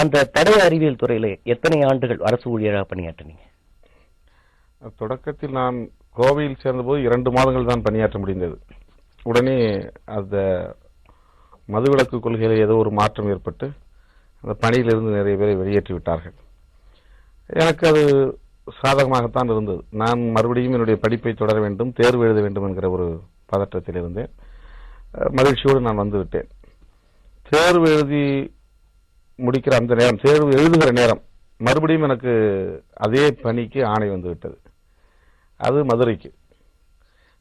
அந்த தடய அறிவியல் துறையில எத்தனை ஆண்டுகள் அரசு ஊழியராக பணியாற்றினீங்க? தொடக்கத்தில் நான் கோவையில் சேர்ந்தபோது 2 மாதங்கள் தான் பணியாற்ற முடிந்தது. உடனே அந்த மதுவிலக்கு கொள்கையில் ஏதோ ஒரு மாற்றம் ஏற்பட்டு அந்த பணியிலிருந்து நிறைய பேரை வெளியேற்றி விட்டார்கள். எனக்கு அது சாதகமாகத்தான் இருந்தது. நான் மறுபடியும் என்னுடைய படிப்பை தொடர வேண்டும், தேர்வு எழுத வேண்டும் என்கிற ஒரு பதற்றத்தில் இருந்தேன். மகிழ்ச்சியோடு நான் வந்துவிட்டேன். தேர்வு எழுதி முடிக்கிற அந்த நேரம், தேர்வு எழுதுகிற நேரம், மறுபடியும் எனக்கு அதே பணிக்கு ஆணை வந்துவிட்டது. அது மதுரைக்கு.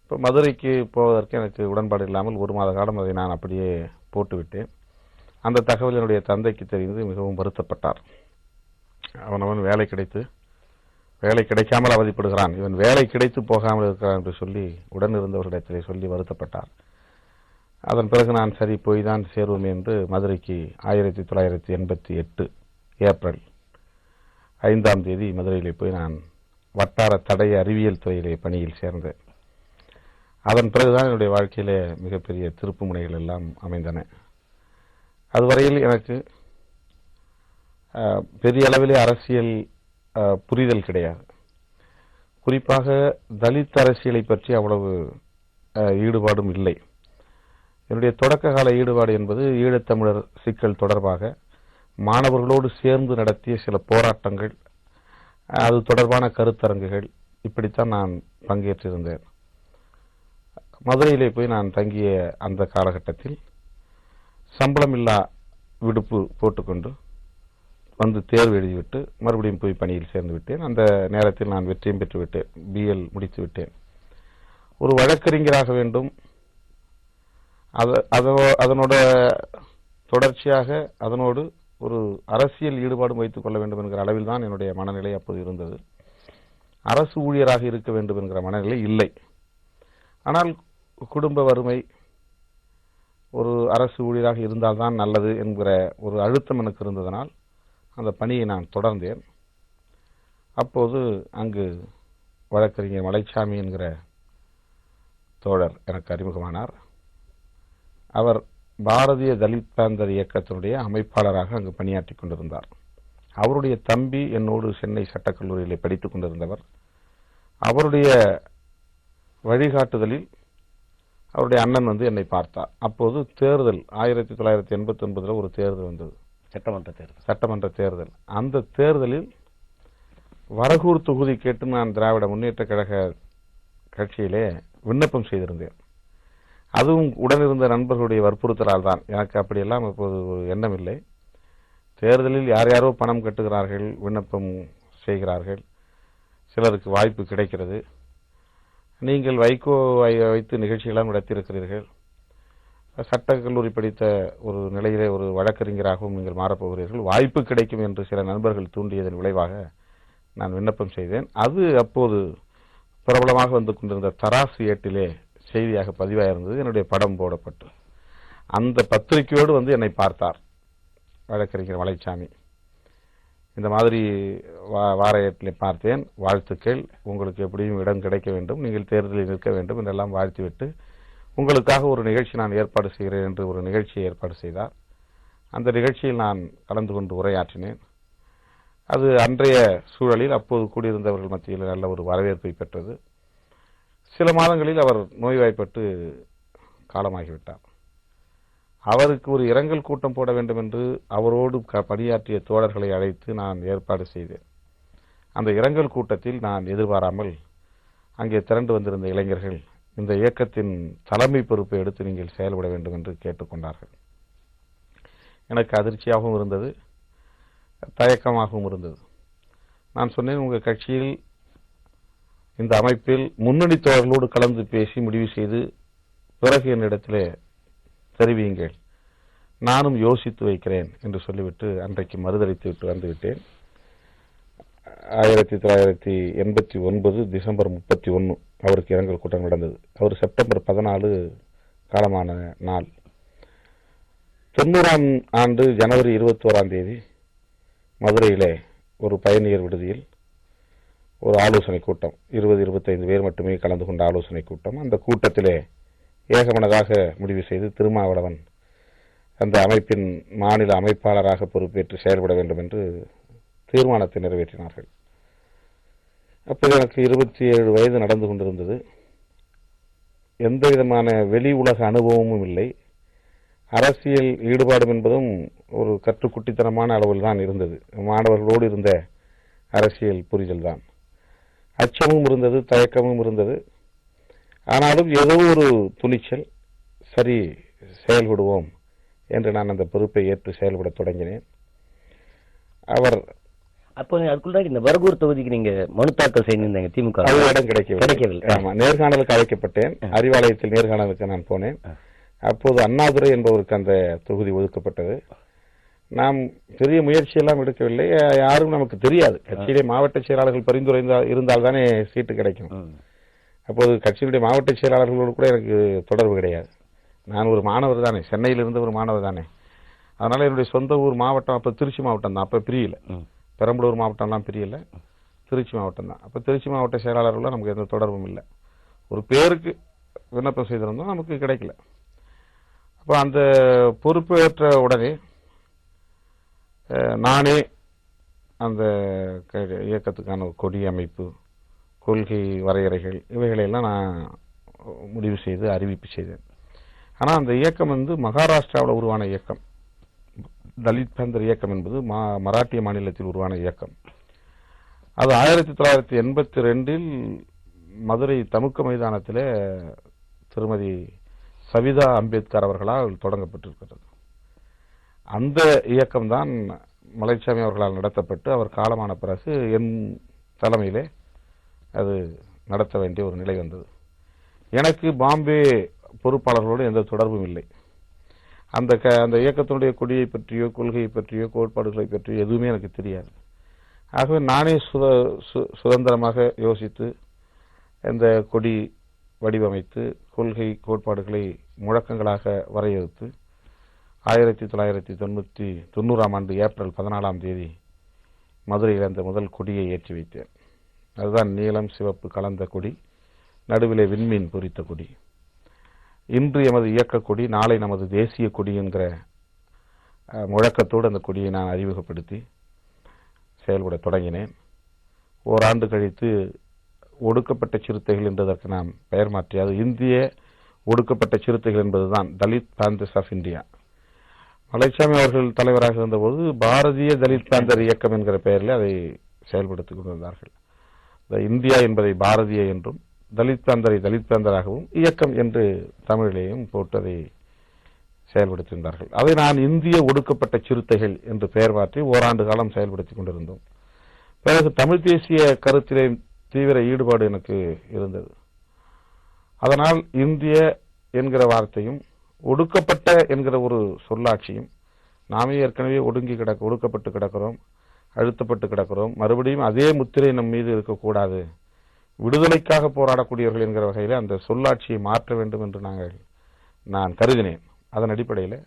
இப்போ மதுரைக்கு போவதற்கு எனக்கு உடன்பாடு இல்லாமல் 1 மாத காலம் அதை நான் அப்படியே போட்டுவிட்டேன். அந்த தகவல் என்னுடைய தந்தைக்கு தெரிந்து மிகவும் வருத்தப்பட்டார். அவன் வேலை கிடைக்காமல் அவதிப்படுகிறான், இவன் வேலை கிடைத்து போகாமல் இருக்கிறான் என்று சொல்லி உடன் இருந்தவர்களிடத்திலே சொல்லி வருத்தப்பட்டார். அதன் பிறகு நான் சரி போய் தான் சேருவோம் என்று மதுரைக்கு 1988 ஏப்ரல் 5ஆம் தேதி மதுரையிலே போய் நான் வட்டார தடய அறிவியல் துறையிலே பணியில் சேர்ந்தேன். அதன் பிறகுதான் என்னுடைய வாழ்க்கையிலே மிகப்பெரிய திருப்பு முனைகள் எல்லாம் அமைந்தன. அதுவரையில் எனக்கு பெரிய அளவிலே அரசியல் புரிதல் கிடையாது. குறிப்பாக தலித் அரசியலை பற்றி அவ்வளவு ஈடுபாடும் இல்லை. என்னுடைய தொடக்க கால ஈடுபாடு என்பது ஈழத்தமிழர் சிக்கல் தொடர்பாக மாணவர்களோடு சேர்ந்து நடத்திய சில போராட்டங்கள், அது தொடர்பான கருத்தரங்குகள், இப்படித்தான் நான் பங்கேற்றிருந்தேன். மதுரையிலே போய் நான் தங்கிய அந்த காலகட்டத்தில் சம்பளமில்லா விடுப்பு போட்டுக்கொண்டு வந்து தேர்வு எழுதிவிட்டு மறுபடியும் போய் பணியில் சேர்ந்து விட்டேன். அந்த நேரத்தில் நான் வெற்றியும் பெற்று விட்டேன், BL முடித்து விட்டேன். ஒரு வழக்கறிஞராக வேண்டும், அதனோட தொடர்ச்சியாக அதனோடு ஒரு அரசியல் ஈடுபாடும் வைத்துக் கொள்ள வேண்டும் என்கிற அளவில் தான் என்னுடைய மனநிலை அப்போது இருந்தது. அரசு ஊழியராக இருக்க வேண்டும் என்கிற மனநிலை இல்லை. ஆனால் குடும்ப வறுமை, ஒரு அரசு ஊழியராக இருந்தால்தான் நல்லது என்கிற ஒரு அழுத்தம் எனக்கு இருந்ததனால் அந்த பணியை நான் தொடர்ந்தேன். அப்போது அங்கு வழக்கறிஞர் மலைச்சாமி என்கிற தோழர் எனக்கு அறிமுகமானார். அவர் பாரதிய தலித் பேந்தர் இயக்கத்தினுடைய அமைப்பாளராக அங்கு பணியாற்றி கொண்டிருந்தார். அவருடைய தம்பி என்னோடு சென்னை சட்டக்கல்லூரியில் படித்துக் கொண்டிருந்தவர். அவருடைய வழிகாட்டுதலில் அவருடைய அண்ணன் வந்து என்னை பார்த்தார். அப்போது தேர்தல் 1989 ஒரு தேர்தல் வந்தது, சட்டமன்ற தேர்தல். அந்த தேர்தலில் வரகூர் தொகுதி கேட்டு நான் திராவிட முன்னேற்ற கழக கட்சியிலே விண்ணப்பம் செய்திருந்தேன். அதுவும் உடனிருந்த நண்பர்களுடைய வற்புறுத்தலால் தான். எனக்கு அப்படியெல்லாம் இப்போது ஒரு எண்ணம் இல்லை. தேர்தலில் யார் யாரோ பணம் கட்டுகிறார்கள், விண்ணப்பம் செய்கிறார்கள், சிலருக்கு வாய்ப்பு கிடைக்கிறது. நீங்கள் வைகோ வைத்து நிகழ்ச்சிகளாம் நடத்தியிருக்கிறீர்கள், சட்டக்கல்லூரி படித்த ஒரு நிலையிலே ஒரு வழக்கறிஞராகவும் நீங்கள் மாறப்போகிறீர்கள், வாய்ப்பு கிடைக்கும் என்று சில நண்பர்கள் தூண்டியதன் விளைவாக நான் விண்ணப்பம் செய்தேன். அது அப்போது பிரபலமாக வந்து கொண்டிருந்த தராசு ஏட்டிலே செய்தியாக பதிவாயிருந்தது. என்னுடைய படம் போடப்பட்டு அந்த பத்திரிகையோடு வந்து என்னை பார்த்தார் வழக்கறிஞர் மலைச்சாமி. இந்த மாதிரி வார ஏட்டிலே பார்த்தேன், வாழ்த்துக்கள், உங்களுக்கு எப்படியும் இடம் கிடைக்க வேண்டும், நீங்கள் தேர்தலில் நிற்க வேண்டும் என்றெல்லாம் வாழ்த்திவிட்டு உங்களுக்காக ஒரு நிகழ்ச்சி நான் ஏற்பாடு செய்கிறேன் என்று ஒரு நிகழ்ச்சியை ஏற்பாடு செய்தார். அந்த நிகழ்ச்சியில் நான் கலந்து கொண்டு உரையாற்றினேன். அது அன்றைய சூழலில் அப்போது கூடியிருந்தவர்கள் மத்தியில் நல்ல ஒரு வரவேற்பை பெற்றது. சில மாதங்களில் அவர் நோய்வாய்ப்பட்டு காலமாகிவிட்டார். அவருக்கு ஒரு இரங்கல் கூட்டம் போட வேண்டும் என்று அவரோடு பணியாற்றிய தோழர்களை அழைத்து நான் ஏற்பாடு செய்தேன். அந்த இரங்கல் கூட்டத்தில் நான் எதிர்பாராமல் அங்கே திரண்டு வந்திருந்த இளைஞர்கள் இந்த இயக்கத்தின் தலைமை பொறுப்பை எடுத்து நீங்கள் செயல்பட வேண்டும் என்று கேட்டுக்கொண்டார்கள். எனக்கு அதிர்ச்சியாகவும் இருந்தது, தயக்கமாகவும் இருந்தது. நான் சொன்னேன், உங்கள் கட்சியில் இந்த அமைப்பில் முன்னணி தோழர்களோடு கலந்து பேசி முடிவு செய்து பிறகு என்னிடத்திலே தெரிவியுங்கள், நானும் யோசித்து வைக்கிறேன் என்று சொல்லிவிட்டு அன்றைக்கு மறுதளித்து விட்டு வந்துவிட்டேன். 1989 டிசம்பர் 31 அவருக்கு இரங்கல் கூட்டம் நடந்தது. அவர் செப்டம்பர் 14 காலமான நாள். 90ஆம் ஆண்டு ஜனவரி 21ஆம் தேதி மதுரையிலே ஒரு பயணியர் விடுதியில் ஒரு ஆலோசனை கூட்டம், 20-25 பேர் மட்டுமே கலந்து கொண்ட ஆலோசனை கூட்டம். அந்த கூட்டத்திலே ஏகமனதாக முடிவு செய்து திருமாவளவன் அந்த அமைப்பின் மாநில அமைப்பாளராக பொறுப்பேற்று செயல்பட வேண்டும் என்று தீர்மானத்தை நிறைவேற்றினார்கள். அப்போது எனக்கு 27 வயது நடந்து கொண்டிருந்தது. எந்த விதமான வெளி உலக அனுபவமும் இல்லை. அரசியல் ஈடுபாடும் என்பதும் ஒரு கற்றுக்குட்டித்தனமான அளவில் தான் இருந்தது. மாணவர்களோடு இருந்த அரசியல் புரிதல் தான். அச்சமும் இருந்தது, தயக்கமும் இருந்தது. ஆனாலும் ஏதோ ஒரு துணிச்சல், சரி செயல்படுவோம் என்று நான் அந்த பொறுப்பை ஏற்று செயல்பட தொடங்கினேன். அவர் அப்போ அதுக்குள்ள இந்த வரகூர் தொகுதிக்கு நீங்க மனு தாக்கல் செய்திருந்தீங்க திமுக? இடம் கிடைக்கவில்லை. ஆமா, நேர்காணலுக்கு அழைக்கப்பட்டேன். அறிவாலயத்தில் நேர்காணலுக்கு நான் போனேன். அப்போது அண்ணாதுரை என்பவருக்கு அந்த தொகுதி ஒதுக்கப்பட்டது. நாம் பெரிய முயற்சியெல்லாம் எடுக்கவில்லை. யாரும் நமக்கு தெரியாது. கட்சியிலே மாவட்ட செயலாளர்கள் பரிந்துரை இருந்தால் தானே சீட்டு கிடைக்கும். அப்போது கட்சியினுடைய மாவட்ட செயலாளர்களோடு கூட எனக்கு தொடர்பு கிடையாது. நான் ஒரு மாணவர் தானே, சென்னையில் இருந்த ஒரு மாணவர் தானே. அதனால என்னுடைய சொந்த ஊர் மாவட்டம் அப்போ திருச்சி மாவட்டம் தான். அப்போ பிரியல, பெரம்பலூர் மாவட்டம்லாம் பிரியல, திருச்சி மாவட்டம் தான். அப்போ திருச்சி மாவட்ட செயலாளர்கள்லாம் நமக்கு எந்த தொடர்பும் இல்லை. ஒரு பேருக்கு விண்ணப்பம் செய்திருந்தோம், நமக்கு கிடைக்கல. அப்போ அந்த பொறுப்பேற்ற உடனே நானே அந்த இயக்கத்துக்கான கொடி அமைப்பு, கொள்கை வரையறைகள் இவைகளையெல்லாம் நான் முடிவு செய்து அறிவிப்பு செய்தேன். ஆனால் அந்த இயக்கம் மகாராஷ்டிராவில் உருவான இயக்கம். தலித் பேந்தர் இயக்கம் என்பது மராட்டிய மாநிலத்தில் உருவான இயக்கம். அது 1982 மதுரை தமுக்க மைதானத்தில் திருமதி சவிதா அம்பேத்கர் அவர்களால் தொடங்கப்பட்டிருக்கிறது. அந்த இயக்கம்தான் மலைச்சாமி அவர்களால் நடத்தப்பட்டு அவர் காலமான பிறகு என் தலைமையிலே அது நடத்த வேண்டிய ஒரு நிலை வந்தது. எனக்கு பாம்பே பொறுப்பாளர்களோடு எந்த தொடர்பும் இல்லை. அந்த இயக்கத்தினுடைய கொடியை பற்றியோ கொள்கையை பற்றியோ கோட்பாடுகளை பற்றியோ எதுவுமே எனக்கு தெரியாது. ஆகவே நானே சுதந்திரமாக யோசித்து இந்த கொடி வடிவமைத்து கொள்கை கோட்பாடுகளை முழக்கங்களாக வரையறுத்து 1990 ஆண்டு ஏப்ரல் 14 மதுரையில் அந்த முதல் கொடியை ஏற்றி வைத்தேன். அதுதான் நீலம் சிவப்பு கலந்த கொடி, நடுவிலே விண்மீன் பொறித்த கொடி. இன்று எமது இயக்க கொடி, நாளை நமது தேசிய கொடி என்கிற முழக்கத்தோடு அந்த கொடியை நான் அறிமுகப்படுத்தி செயல்பட தொடங்கினேன். ஓராண்டு கழித்து ஒடுக்கப்பட்ட சிறுத்தைகள் என்றதற்கு நாம் பெயர் மாற்றி, அது இந்திய ஒடுக்கப்பட்ட சிறுத்தைகள் என்பதுதான், Dalit panthers of India. Malaichamy அவர்கள் தலைவராக இருந்தபோது பாரதிய தலித் பேந்தர் இயக்கம் என்கிற பெயரில் அதை செயல்படுத்திக் கொண்டிருந்தார்கள். இந்தியா என்பதை பாரதிய என்றும், தலித் பேந்தரை தலித் பேந்தராகவும், இயக்கம் என்று தமிழிலேயும் போட்டு அதை செயல்படுத்தியிருந்தார்கள். அதை நான் இந்திய ஒடுக்கப்பட்ட சிறுத்தைகள் என்று பெயர் மாற்றி ஓராண்டு காலம் செயல்படுத்திக் கொண்டிருந்தோம். பிறகு தமிழ் தேசிய கருத்திலே தீவிர ஈடுபாடு எனக்கு இருந்தது. அதனால் இந்திய என்கிற வார்த்தையும் ஒடுக்கப்பட்ட என்கிற ஒரு சொல்லாட்சியும், நாமே ஏற்கனவே ஒடுக்கப்பட்டு கிடக்கிறோம், அழுத்தப்பட்டு கிடக்கிறோம், மறுபடியும் அதே முத்திரை நம் மீது இருக்கக்கூடாது, விடுதலைக்காக போராடக்கூடியவர்கள் என்கிற வகையில் அந்த சொல்லாட்சியை மாற்ற வேண்டும் என்று நான் கருதினேன். அதன் அடிப்படையில்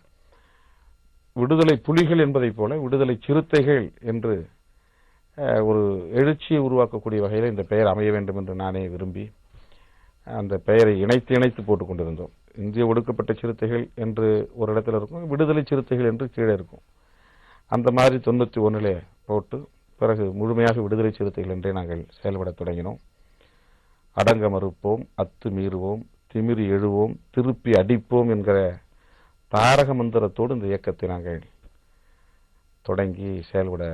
விடுதலை புலிகள் என்பதை போல விடுதலை சிறுத்தைகள் என்று ஒரு எழுச்சியை உருவாக்கக்கூடிய வகையில் இந்த பெயர் அமைய வேண்டும் என்று நானே விரும்பி அந்த பெயரை இணைத்து போட்டுக் கொண்டிருந்தோம். இந்திய ஒடுக்கப்பட்ட சிறுத்தைகள் என்று ஒரு இடத்துல இருக்கும், விடுதலை சிறுத்தைகள் என்று கீழே இருக்கும். அந்த மாதிரி 91 போட்டு பிறகு முழுமையாக விடுதலை சிறுத்தைகள் என்றே நாங்கள் செயல்பட தொடங்கினோம். அடங்க மறுப்போம், அத்து மீறுவோம், திமிரி எழுவோம், திருப்பி அடிப்போம் என்கிற தாரக மந்திரத்தோடு இந்த இயக்கத்தை நாங்கள் தொடங்கி செயல்பட